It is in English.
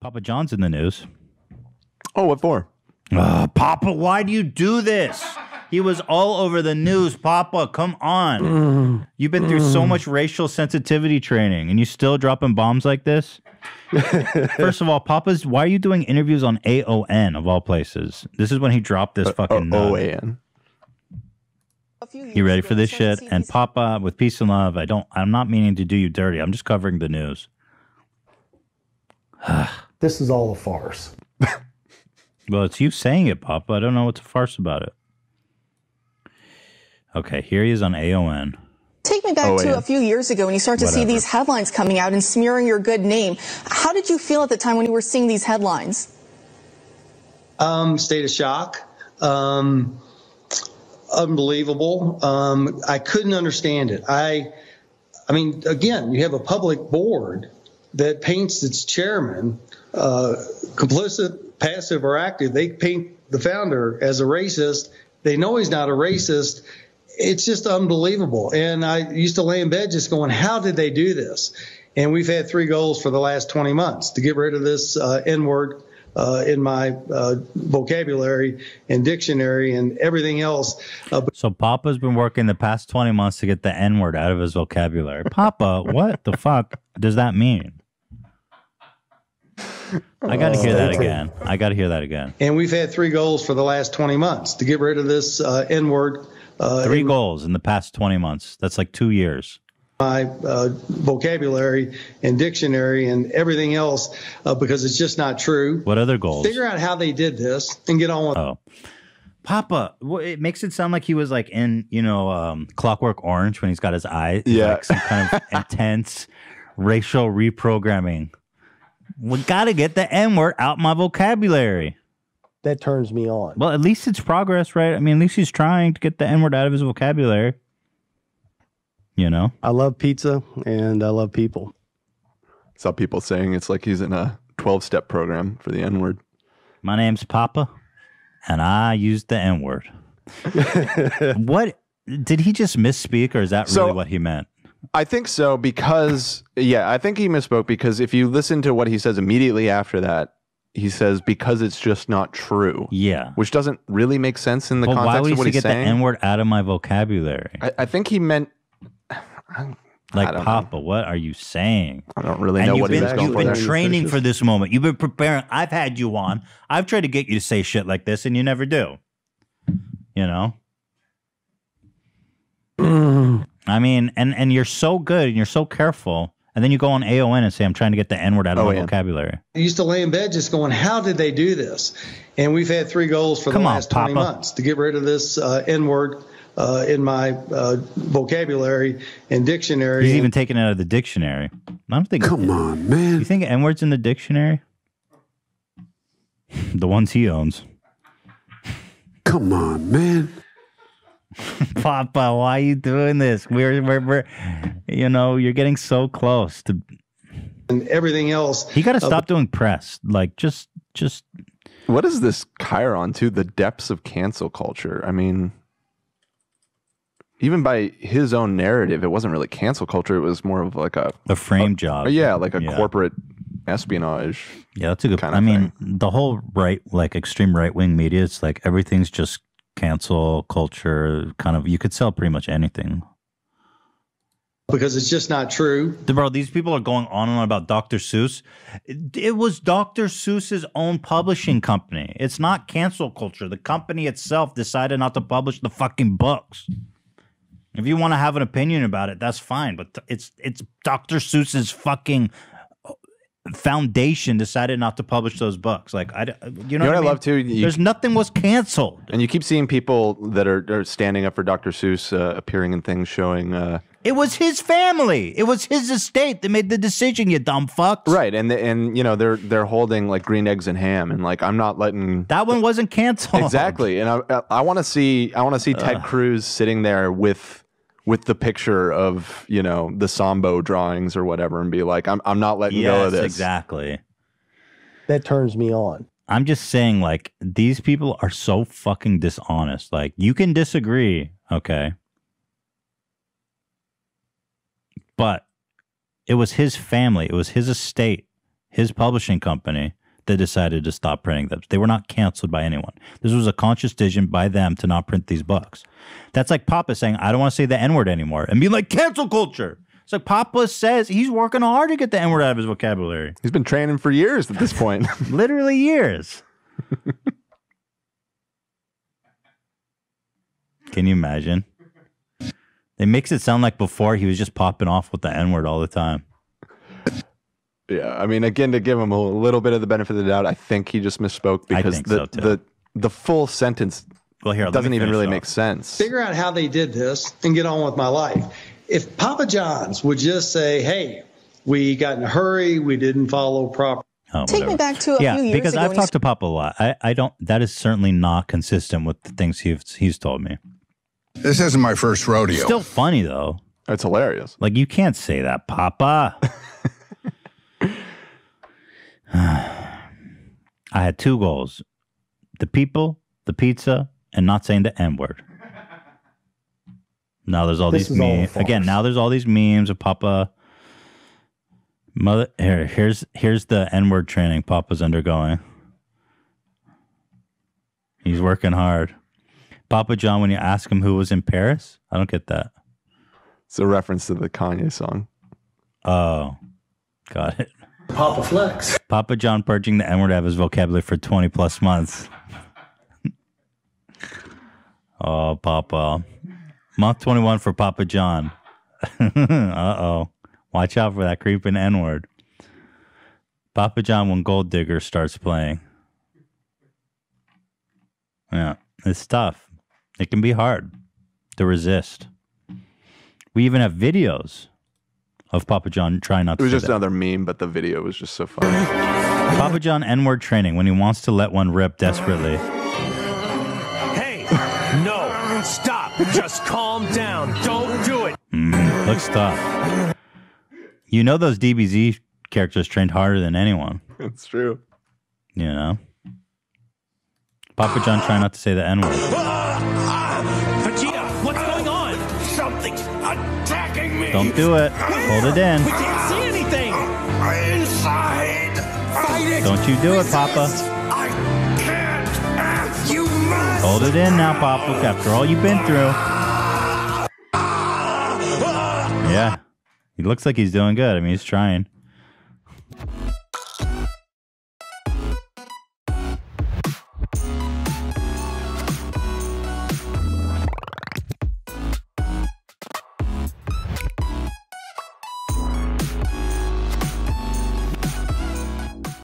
Papa John's in the news. Oh, what for? Papa, why do you do this? He was all over the news. Papa, come on. You've been through so much racial sensitivity training, and you still dropping bombs like this? First of all, Papa's, why are you doing interviews on AON, of all places? This is when he dropped this fucking OAN. You ready for this shit? And Papa, with peace and love, I'm not meaning to do you dirty. I'm just covering the news. This is all a farce. Well, it's you saying it, Papa. I don't know what's a farce about it. Okay, here he is on AON. Take me back to a few years ago when you start to see these headlines coming out and smearing your good name. How did you feel at the time when you were seeing these headlines? State of shock. Unbelievable. I couldn't understand it. I mean, again, you have a public board that paints its chairman complicit, passive, or active. They paint the founder as a racist. They know he's not a racist. It's just unbelievable. And I used to lay in bed just going, how did they do this? And we've had 3 goals for the last 20 months to get rid of this N-word in my vocabulary and dictionary and everything else. So Papa's been working the past 20 months to get the N-word out of his vocabulary. Papa, what the fuck does that mean? I got to hear that again. I got to hear that again. And we've had 3 goals for the last 20 months to get rid of this N-word. 3 goals in the past 20 months. That's like 2 years. My vocabulary and dictionary and everything else because it's just not true. What other goals? Figure out how they did this and get on with it. Papa, it makes it sound like he was like in, Clockwork Orange when he's got his eye. Yeah. Like some kind of intense racial reprogramming. We got to get the N-word out my vocabulary. That turns me on. Well, at least it's progress, right? I mean, at least he's trying to get the N-word out of his vocabulary. You know? I love pizza and I love people. Saw people saying it's like he's in a 12-step program for the N-word. My name's Papa, and I use the N-word. What? Did he just misspeak, or is that really what he meant? I think so because, I think he misspoke because if you listen to what he says immediately after that, he says, because it's just not true. Yeah. Which doesn't really make sense in the context why would of what he he's get saying. the N-word out of my vocabulary? I think he meant... Like, Papa, what are you saying? I don't really know what he's going for. You've been training for this moment. You've been preparing. I've had you on. I've tried to get you to say shit like this, and you never do. You know? I mean, and you're so good, and you're so careful, and then you go on AON and say, I'm trying to get the N-word out of my vocabulary. I used to lay in bed just going, how did they do this? And we've had 3 goals for the last 20 months to get rid of this N-word in my vocabulary and dictionary. He's even taken it out of the dictionary. I don't think. Come on, man. You think N-word's in the dictionary? The ones he owns. Come on, man. Papa, why are you doing this? We're you're getting so close to. And everything else. He got to stop doing press. Like, just. What is this Chiron to the depths of cancel culture? I mean, even by his own narrative, it wasn't really cancel culture. It was more of like a frame job. Yeah, like a corporate espionage. Yeah, that's a good kind I of mean, the whole extreme right-wing media, it's like everything's just cancel culture. Kind of, you could sell pretty much anything. Because it's just not true. Bro, these people are going on and on about Dr. Seuss. It was Dr. Seuss's own publishing company. It's not cancel culture. The company itself decided not to publish the fucking books. If you want to have an opinion about it, that's fine. But it's Dr. Seuss's fucking foundation decided not to publish those books. Like, you know what I love too? There's nothing was canceled. And you keep seeing people that are standing up for Dr. Seuss appearing in things showing... It was his family. It was his estate that made the decision, you dumb fucks. Right, and they're holding like green eggs and ham, and like I'm not letting that one wasn't canceled. Exactly, and I want to see Ted Cruz sitting there with the picture of the Sambo drawings or whatever, and be like, I'm not letting go of this. Exactly. That turns me on. I'm just saying, like, these people are so fucking dishonest. Like, you can disagree, okay? But it was his family. It was his estate his publishing company that decided to stop printing them. They were not canceled by anyone. This was a conscious decision by them to not print these books. That's like Papa saying, I don't want to say the N-word anymore, and being like, cancel culture. It's like Papa says he's working hard to get the N-word out of his vocabulary. He's been training for years at this point. Literally years. Can you imagine? It makes it sound like before he was just popping off with the N-word all the time. Yeah, I mean, again, to give him a little bit of the benefit of the doubt, I think he just misspoke because the full sentence doesn't even really make sense. Figure out how they did this and get on with my life. If Papa John's would just say, hey, we got in a hurry, we didn't follow proper. Oh, Take me back to a few years ago. Because I've talked to Papa a lot. I don't. That is certainly not consistent with the things he's told me. This isn't my first rodeo. It's still funny though. It's hilarious. Like you can't say that, Papa. I had two goals: the people, the pizza, and not saying the N-word. Now there's all these memes again. Now there's all these memes of Papa. Mother, here's the N-word training Papa's undergoing. He's working hard. Papa John, when you ask him who was in Paris, I don't get that. It's a reference to the Kanye song. Oh, got it. Papa Flex. Papa John purging the N-word out of his vocabulary for 20 plus months. Oh, Papa. Month 21 for Papa John. Uh-oh. Watch out for that creeping N-word. Papa John when Gold Digger starts playing. Yeah, it's tough. It can be hard to resist. We even have videos of Papa John trying not to. It was say just that. another meme, but the video was just so funny. Papa John N-word training when he wants to let one rip desperately. Hey, no, stop. Just calm down. Don't do it. Looks tough. You know those DBZ characters trained harder than anyone. It's true. You know? Papa John trying not to say the N-word. Vegeta, what's going on? Something's attacking me. Don't do it. Hold it in. We can't see anything. Inside. Fight it. Don't you do it, Papa. I can't. You must. Hold it in now, Papa, after all you've been through. Yeah. He looks like he's doing good. I mean, he's trying.